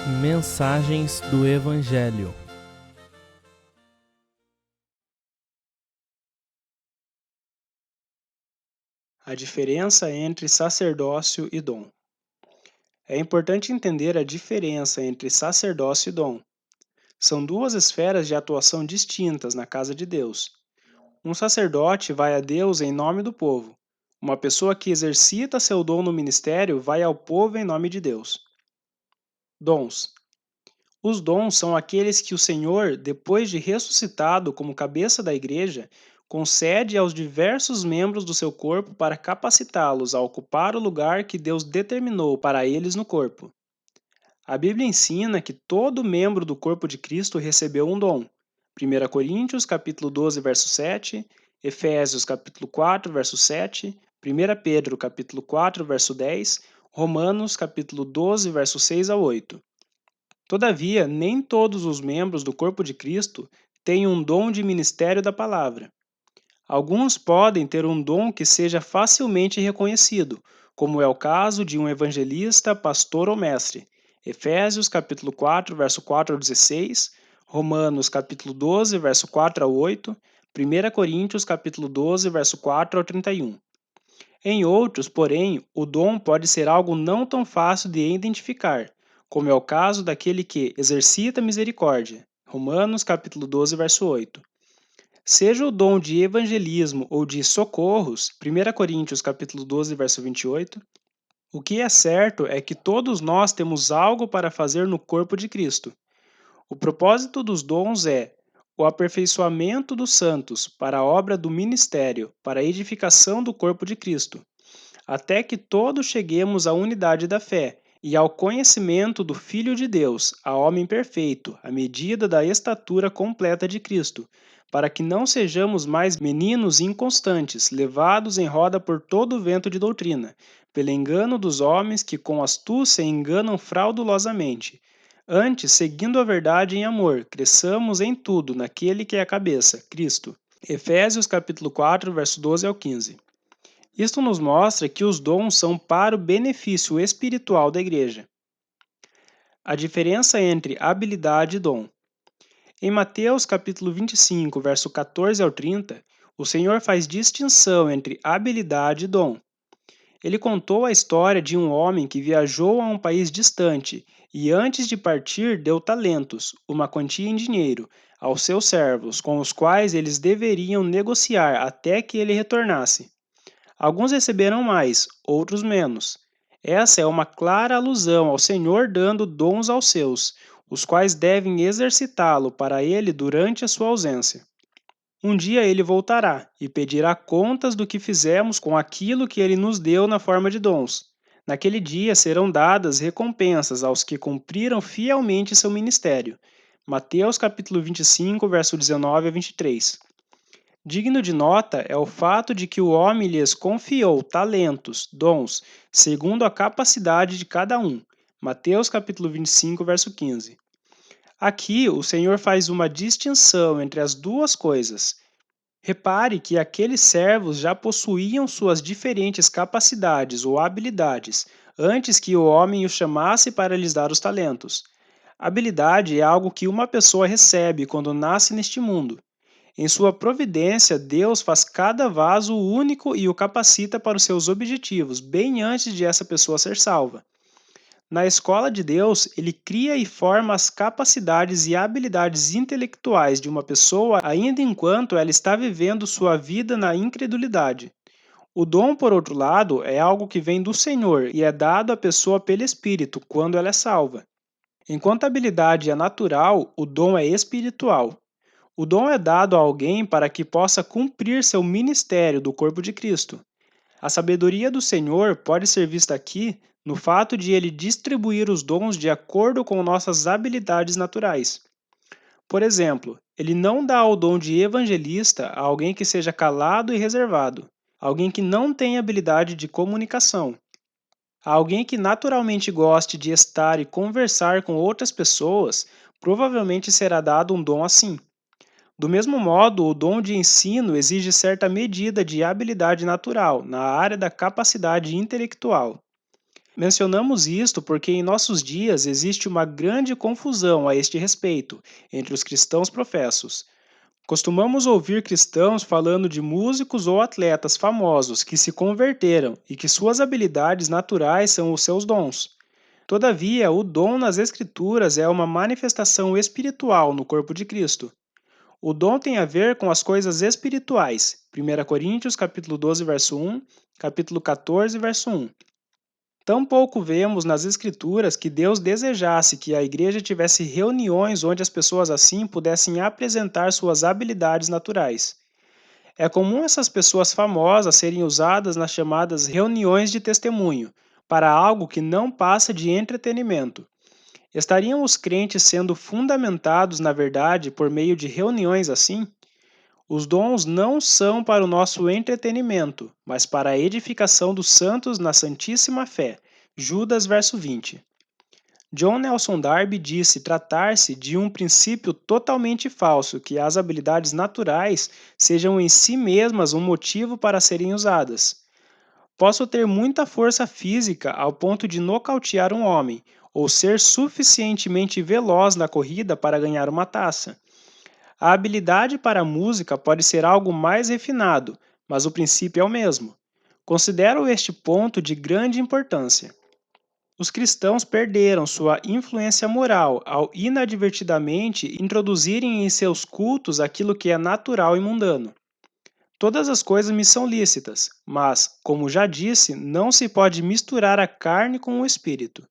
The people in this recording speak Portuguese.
Mensagens do Evangelho. A diferença entre sacerdócio e dom. É importante entender a diferença entre sacerdócio e dom. São duas esferas de atuação distintas na casa de Deus. Um sacerdote vai a Deus em nome do povo. Uma pessoa que exercita seu dom no ministério vai ao povo em nome de Deus. Dons. Os dons são aqueles que o Senhor, depois de ressuscitado como cabeça da igreja, concede aos diversos membros do seu corpo para capacitá-los a ocupar o lugar que Deus determinou para eles no corpo. A Bíblia ensina que todo membro do corpo de Cristo recebeu um dom. 1 Coríntios capítulo 12, verso 7, Efésios capítulo 4, verso 7, 1 Pedro capítulo 4, verso 10, Romanos capítulo 12, verso 6 a 8. Todavia, nem todos os membros do corpo de Cristo têm um dom de ministério da palavra. Alguns podem ter um dom que seja facilmente reconhecido, como é o caso de um evangelista, pastor ou mestre. Efésios capítulo 4, verso 4 ao 16, Romanos capítulo 12, verso 4 ao 8, 1 Coríntios capítulo 12, verso 4 ao 31. Em outros, porém, o dom pode ser algo não tão fácil de identificar, como é o caso daquele que exercita misericórdia. Romanos capítulo 12, verso 8. Seja o dom de evangelismo ou de socorros, 1 Coríntios capítulo 12, verso 28, o que é certo é que todos nós temos algo para fazer no corpo de Cristo. O propósito dos dons é o aperfeiçoamento dos santos para a obra do ministério, para a edificação do corpo de Cristo, até que todos cheguemos à unidade da fé e ao conhecimento do Filho de Deus, a homem perfeito, à medida da estatura completa de Cristo, para que não sejamos mais meninos inconstantes, levados em roda por todo o vento de doutrina, pelo engano dos homens que com astúcia enganam fraudulosamente. Antes, seguindo a verdade em amor, cresçamos em tudo naquele que é a cabeça, Cristo. Efésios capítulo 4, verso 12 ao 15. Isto nos mostra que os dons são para o benefício espiritual da igreja. A diferença entre habilidade e dom. Em Mateus capítulo 25, verso 14 ao 30, o Senhor faz distinção entre habilidade e dom. Ele contou a história de um homem que viajou a um país distante e antes de partir deu talentos, uma quantia em dinheiro, aos seus servos, com os quais eles deveriam negociar até que ele retornasse. Alguns receberam mais, outros menos. Essa é uma clara alusão ao Senhor dando dons aos seus, os quais devem exercitá-lo para ele durante a sua ausência. Um dia ele voltará e pedirá contas do que fizemos com aquilo que ele nos deu na forma de dons. Naquele dia serão dadas recompensas aos que cumpriram fielmente seu ministério. Mateus capítulo 25, verso 19 a 23. Digno de nota é o fato de que o homem lhes confiou talentos, dons, segundo a capacidade de cada um. Mateus capítulo 25, verso 15. Aqui o Senhor faz uma distinção entre as duas coisas. Repare que aqueles servos já possuíam suas diferentes capacidades ou habilidades antes que o homem os chamasse para lhes dar os talentos. Habilidade é algo que uma pessoa recebe quando nasce neste mundo. Em sua providência, Deus faz cada vaso único e o capacita para os seus objetivos, bem antes de essa pessoa ser salva. Na escola de Deus, ele cria e forma as capacidades e habilidades intelectuais de uma pessoa ainda enquanto ela está vivendo sua vida na incredulidade. O dom, por outro lado, é algo que vem do Senhor e é dado à pessoa pelo Espírito quando ela é salva. Enquanto a habilidade é natural, o dom é espiritual. O dom é dado a alguém para que possa cumprir seu ministério do corpo de Cristo. A sabedoria do Senhor pode ser vista aqui no fato de ele distribuir os dons de acordo com nossas habilidades naturais. Por exemplo, ele não dá o dom de evangelista a alguém que seja calado e reservado, alguém que não tem habilidade de comunicação, a alguém que naturalmente goste de estar e conversar com outras pessoas, provavelmente será dado um dom assim. Do mesmo modo, o dom de ensino exige certa medida de habilidade natural na área da capacidade intelectual. Mencionamos isto porque em nossos dias existe uma grande confusão a este respeito entre os cristãos professos. Costumamos ouvir cristãos falando de músicos ou atletas famosos que se converteram e que suas habilidades naturais são os seus dons. Todavia, o dom nas Escrituras é uma manifestação espiritual no corpo de Cristo. O dom tem a ver com as coisas espirituais. 1 Coríntios capítulo 12, verso 1, capítulo 14, verso 1. Tampouco vemos nas Escrituras que Deus desejasse que a igreja tivesse reuniões onde as pessoas assim pudessem apresentar suas habilidades naturais. É comum essas pessoas famosas serem usadas nas chamadas reuniões de testemunho, para algo que não passa de entretenimento. Estariam os crentes sendo fundamentados na verdade por meio de reuniões assim? Os dons não são para o nosso entretenimento, mas para a edificação dos santos na santíssima fé. Judas, verso 20. John Nelson Darby disse tratar-se de um princípio totalmente falso, que as habilidades naturais sejam em si mesmas um motivo para serem usadas. Posso ter muita força física ao ponto de nocautear um homem, ou ser suficientemente veloz na corrida para ganhar uma taça. A habilidade para a música pode ser algo mais refinado, mas o princípio é o mesmo. Considero este ponto de grande importância. Os cristãos perderam sua influência moral ao inadvertidamente introduzirem em seus cultos aquilo que é natural e mundano. Todas as coisas me são lícitas, mas, como já disse, não se pode misturar a carne com o espírito.